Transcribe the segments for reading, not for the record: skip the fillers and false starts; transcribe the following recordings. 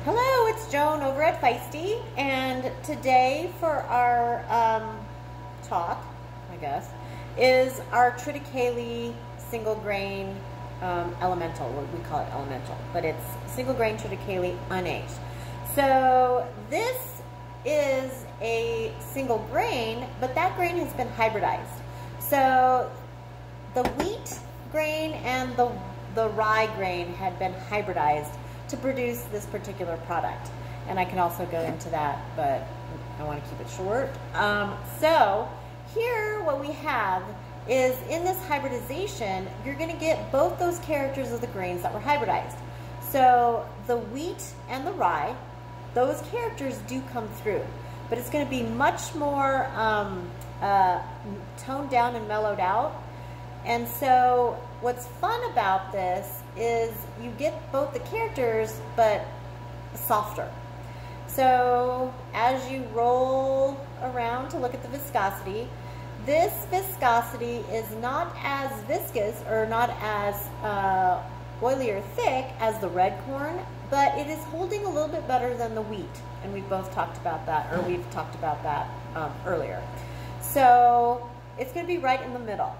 Hello, it's Joan over at Feisty, and today for our talk, I guess, is our Triticale single grain elemental. We call it elemental, but it's single grain Triticale unaged. So this is a single grain, but that grain has been hybridized. So the wheat grain and the rye grain had been hybridized to produce this particular product. And I can also go into that, but I want to keep it short. So here what we have is in this hybridization, you're going to get both those characters of the grains that were hybridized. So the wheat and the rye, those characters do come through, but it's going to be much more toned down and mellowed out. And so what's fun about this is you get both the characters, but softer. So as you roll around to look at the viscosity, this viscosity is not as viscous or not as oily or thick as the red corn, but it is holding a little bit better than the wheat. And we've both talked about that, or we've talked about that earlier. So it's going to be right in the middle.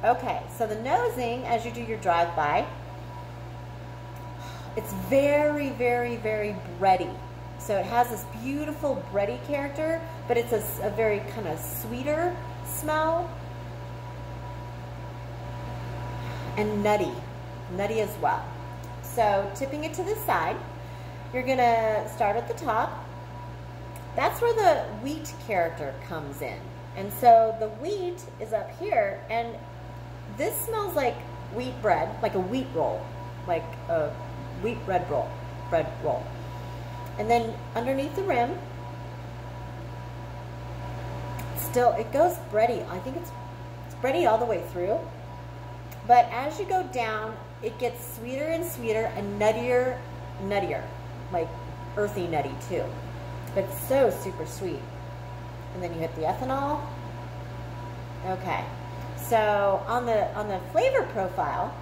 Okay, so the nosing, as you do your drive-by, it's very, very, very bready. So it has this beautiful bready character, but it's a very kind of sweeter smell. And nutty as well. So tipping it to the side, you're gonna start at the top. That's where the wheat character comes in. And so the wheat is up here, and this smells like wheat bread, like a wheat roll, like a wheat bread roll. And then underneath the rim, still, it goes bready. I think it's bready all the way through. But as you go down, it gets sweeter and sweeter and nuttier, like earthy nutty too. But it's so super sweet. And then you hit the ethanol. Okay. So on the flavor profile,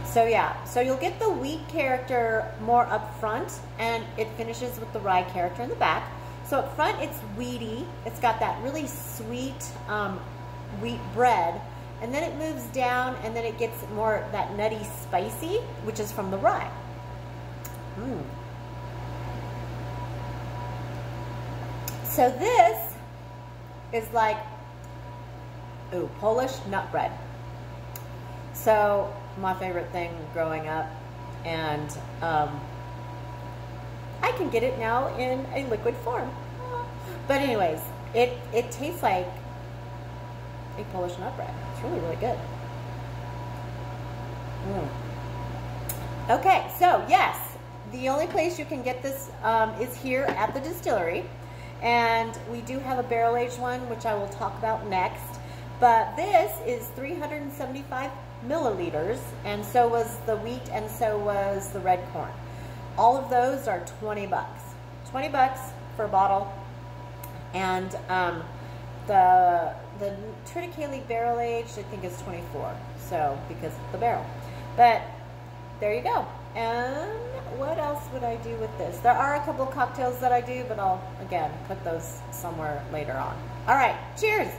so yeah, so you'll get the wheat character more up front, and it finishes with the rye character in the back. So up front, it's wheaty. It's got that really sweet wheat bread, and then it moves down, and then it gets more that nutty spicy, which is from the rye. So this is like, ooh, Polish nut bread. So my favorite thing growing up, and I can get it now in a liquid form. But anyways, it tastes like a Polish nut bread. It's really, really good. Okay, so yes, the only place you can get this is here at the distillery. And we do have a barrel-aged one, which I will talk about next. But this is 375 milliliters, and so was the wheat, and so was the red corn. All of those are 20 bucks. 20 bucks for a bottle. And the Triticale barrel-aged, I think, is 24. So, because of the barrel. But there you go. And what else would I do with this? There are a couple cocktails that I do, but I'll, again, put those somewhere later on. All right, cheers!